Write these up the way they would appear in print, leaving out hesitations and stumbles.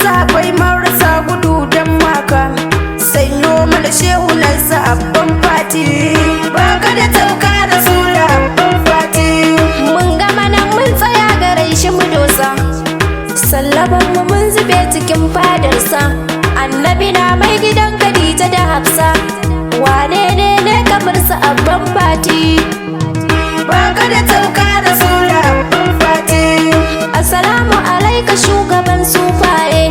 sabai marasa gudu don maka, sanyo mana shehunansa abban fati. Baka da tamka Rasulu abban fati. Mun gama nan mun tsaya garai shi mu dosa, sallaban mu mun zube cikin fadarsa. Annabi na mai gidan Khadija da Hafsa, wane ne kamar sa abban fati. Baka da tamka Rasulu abban fati. Assalamu alaika shugaban sufaye,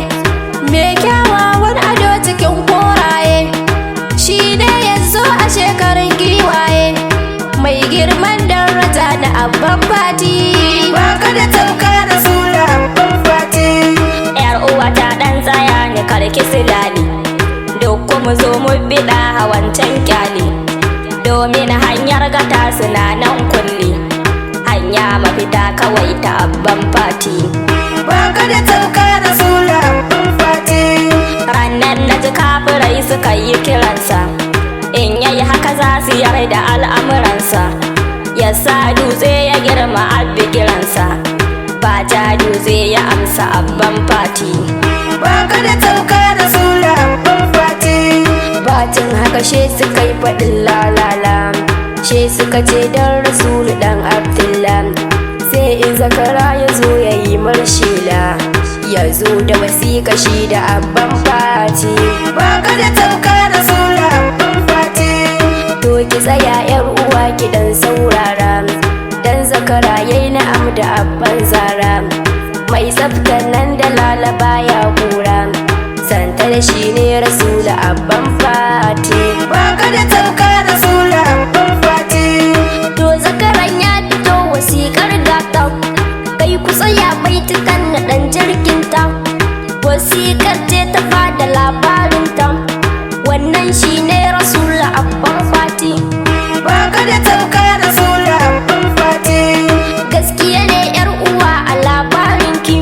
me kyawawan ado cikin koraye, shi ne yanzu a shekarun giwaye, mai girman daraja na abban fati. Baka da tamka Rasulu abban fati. Yar uwa ta dan tsaya ne karki silali, duk kuma zo mu bida wancan kyali, domin hanyar gata suna nan kulli, hanya mafita kawai ta abban fati. Baka da tamka Rasulu abban fati. Rannan na ji kafirai suka yi kiransa, in yayi haka za su yarda al'amuransa, ya sa dutse ya girma abbi kiransa, ba ja dutse ya amsa abban fati. Baka da tamka Rasulu abban fati. Batin haka she suka yi faɗin lalala, she suka ce dan Rasulu dan Abdullah, sai in zakara ya zo ya yi marshila, ya zo da wasiƙa shi da abban fati. Baka da tamka Rasulu abban fati. To ki tsaya yar uwa ki dan saurara, dan zakara yayi na'am da abban zara, mai tsaftar nan da lalaba ya kura, santar shi ne Rasulu abban fati. Baka da tamka Rasulu abban fati. To zakaran ya fito wasiƙar gata, kai ku tsaya baitukan na ɗan jirgin ta, wasiƙar ce ta bada labarin ta, wannan shi ne Rasulu abban fati. Baka da tamka Rasulu abban fati. Gaskiya ne yar uwa a labarin ki,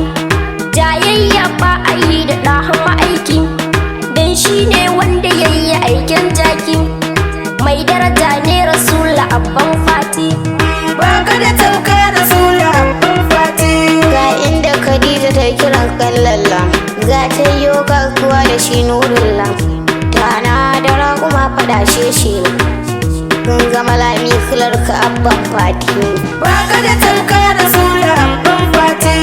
jayayya ba a yi da ɗahan aiki, dan shi ne wanda ya yi aikin jaki, mai daraja ne Rasulu abban fati. Baka da tamka Rasulu abban fati. Ga inda Khadija ta kiran kallalla, ga ta yi kasuwa da shi nurullah, tana da raguma fada shi kun zama lami kilar ka abban fati. Baka da tamka Rasulu abban fati.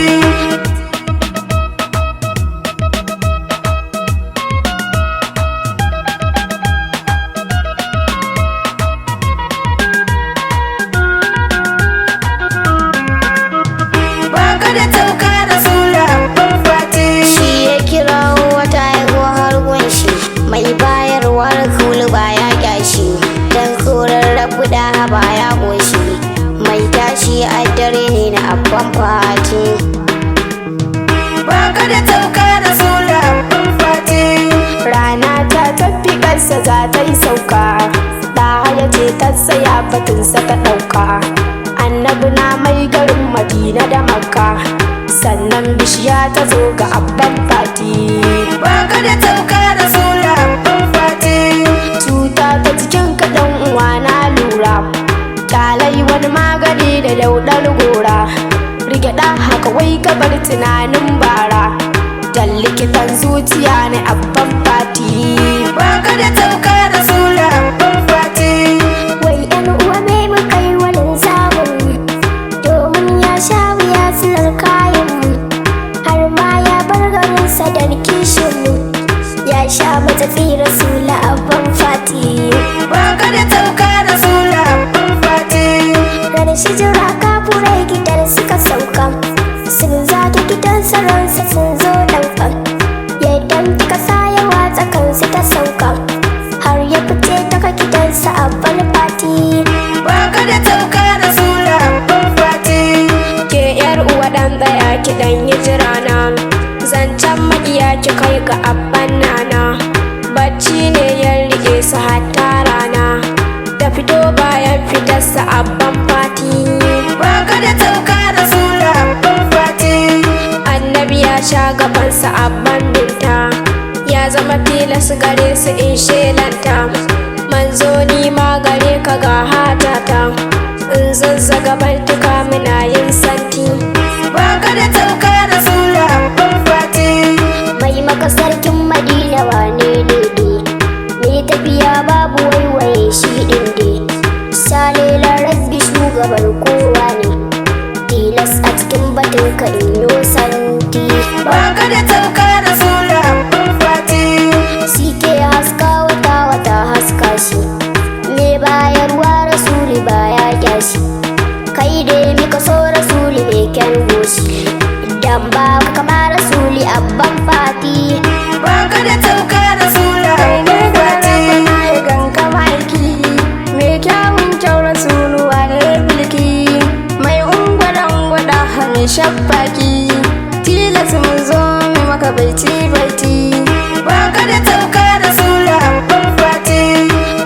Baka da tamka Rasulu abban fati. Shi ya kirawo wata haihuwa har gunshi, mai bayarwar kulu baya kyashi, dan tsoron rabu da baya goshi, mai tashi a dare ne na abban fati. Baka da tamka Rasulu abban fati. Rana ta tafi ƙasa za ta yi sauka, ɗaya ce ta tsaya batunsa ta ɗauka, annabi na mai garin Madina da Makka, sannan bishiya ta zo ga abban fati. Baka da tamka Rasulu abban fati. Cuta ta cikin kaɗan uwa na lura, kyalai wani magani da daudar gora, rike ɗa haka wai gabar tunanin bara, dan likitan zuciya ne abban fati. Baka da tamka Rasulu abban fati. Wai yan uwa mai muka yi walin samun, domin ya sha wuya silar kayan, har ma ya bar garinsa da kishin, ya sha matafi Rasulu abban fati. Baka da tamka Rasulu abban fati. Ranar shijira kafurai gidan suka sauka, sun zage gidan saransa sun zo ɗauka, yadda ta sa ya watsa kansu ta sauka, har ya fice daga gidansa abban fati. Baka da tamka Rasulu abban fati. Ke yar uwa dan tsaya ki dan yi jirana, zancen maƙiya ki kai ga abban nana, bacci ne ya rike su hatta rana, ta fito bayan fitarsa abban fati. Baka da tamka Rasulu abban fati. Annabi ya sha gabansa abban binta, ya zama tilas gare su in shelanta, manzo ni ma gare ka ga hatata, in zazzaga bantuka muna yin santi. Baka da tamka Rasulu abban fati. Mai maka baiti baiti. Baka da tamka Rasulu abban fati.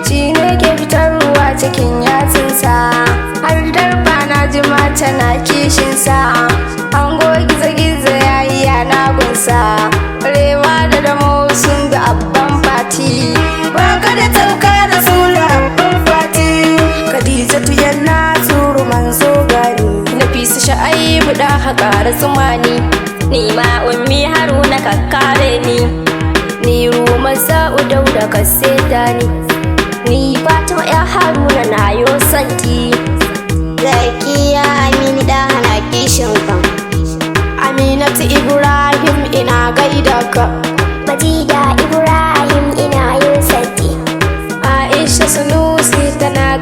Shi ne ke fitar ruwa cikin yatsunsa, har darba na jima tana kishinsa. Ango gizo-gizo ya yi yana gunsa, rewa da damo sun bi abban fati. Baka da tamka Rasulu abban fati. Khadijatu yana tsoro manzo gani. Nafisa Sha'aibu da haƙara tsumani, ni ma ummi Haruna kakkare ni Ruma Sa'u Dauda Kasida ni Fatima ya Haruna na yo sanki. Zakiya Aminu da hana kishin kan. Aminatu Ibrahim ina gaida ka. Majida Ibrahim ina yin sanki. Aisha Sunusi tana